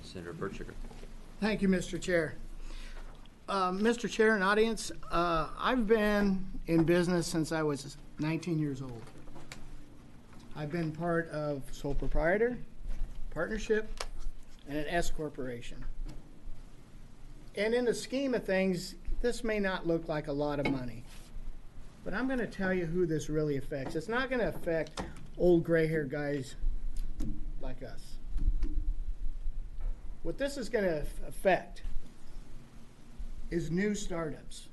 Senator Baertschiger. Thank you, Mr. Chair. Mr. Chair and audience, I've been in business since I was 19 years old. I've been part of sole proprietor, partnership, and an S corporation. And in the scheme of things, this may not look like a lot of money, but I'm going to tell you who this really affects. It's not going to affect old gray-haired guys like us. What this is going to affect is new startups,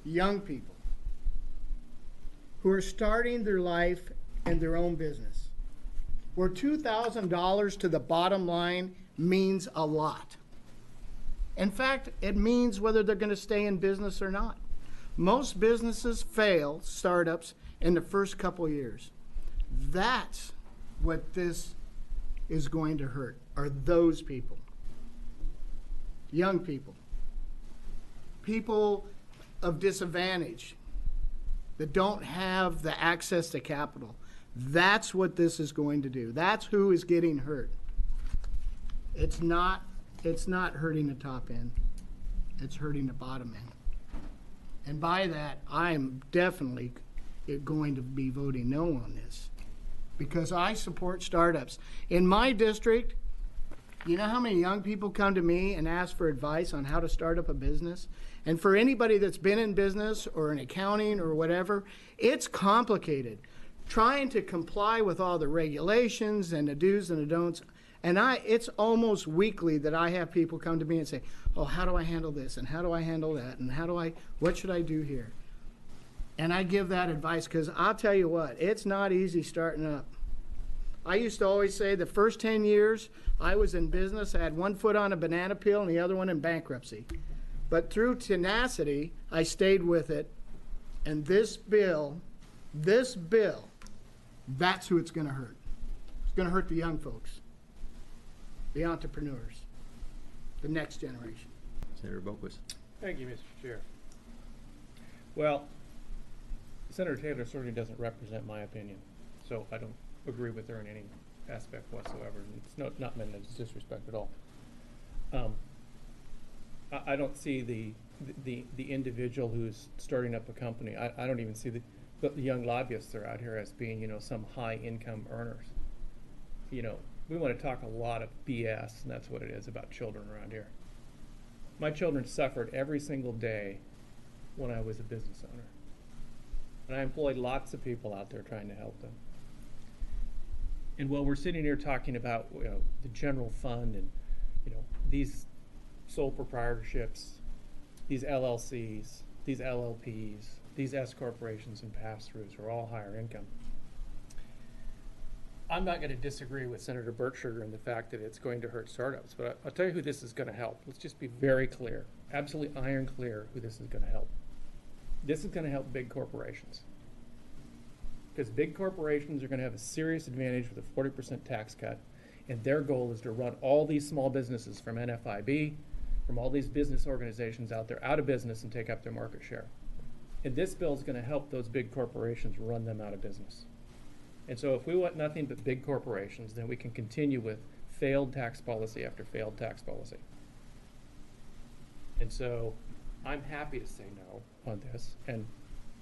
young people who are starting their life and their own business, where $2,000 to the bottom line means a lot. In fact, it means whether they're going to stay in business or not. Most businesses fail, startups, in the first couple years. That's what this is going to hurt, are those people. Young people. People of disadvantage that don't have the access to capital. That's what this is going to do. That's who is getting hurt. It's not hurting the top end. It's hurting the bottom end. And by that, I'm definitely going to be voting no on this because I support startups. In my district, you know how many young people come to me and ask for advice on how to start up a business? And for anybody that's been in business or in accounting or whatever, it's complicated. Trying to comply with all the regulations and the do's and the don'ts. And it's almost weekly that I have people come to me and say, oh, how do I handle this? And how do I handle that? And what should I do here? And I give that advice because I'll tell you what, it's not easy starting up. I used to always say the first 10 years I was in business, I had one foot on a banana peel and the other one in bankruptcy. But through tenacity, I stayed with it. And this bill, that's who it's going to hurt. It's going to hurt the young folks, the entrepreneurs, the next generation. Senator Boquist. Thank you, Mr. Chair. Well, Senator Taylor certainly doesn't represent my opinion, so I don't agree with her in any aspect whatsoever. It's not meant as disrespect at all. I don't see the individual who's starting up a company. I don't even see the young lobbyists that are out here as being, some high income earners. We want to talk a lot of BS, and that's what it is about children around here. My children suffered every single day when I was a business owner. And I employed lots of people out there trying to help them. And while we're sitting here talking about the general fund and these sole proprietorships, these LLCs, these LLPs, these S corporations and pass-throughs are all higher income. I'm not going to disagree with Senator Baertschiger in the fact that it's going to hurt startups, but I'll tell you who this is going to help. Let's just be very clear, absolutely iron clear who this is going to help. This is going to help big corporations. Because big corporations are going to have a serious advantage with a 40% tax cut, and their goal is to run all these small businesses from NFIB, from all these business organizations out there out of business and take up their market share. And this bill is going to help those big corporations run them out of business. And so if we want nothing but big corporations, then we can continue with failed tax policy after failed tax policy. And so I'm happy to say no on this, and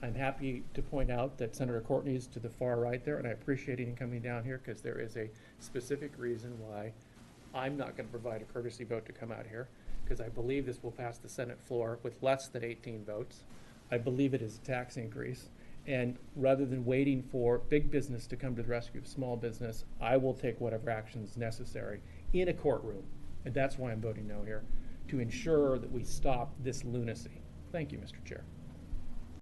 I'm happy to point out that Senator Courtney is to the far right there, and I appreciate him coming down here because there is a specific reason why I'm not going to provide a courtesy vote to come out here, because I believe this will pass the Senate floor with less than 18 votes. I believe it is a tax increase. And rather than waiting for big business to come to the rescue of small business, I will take whatever action is necessary in a courtroom. And that's why I'm voting no here, to ensure that we stop this lunacy. Thank you, Mr. Chair.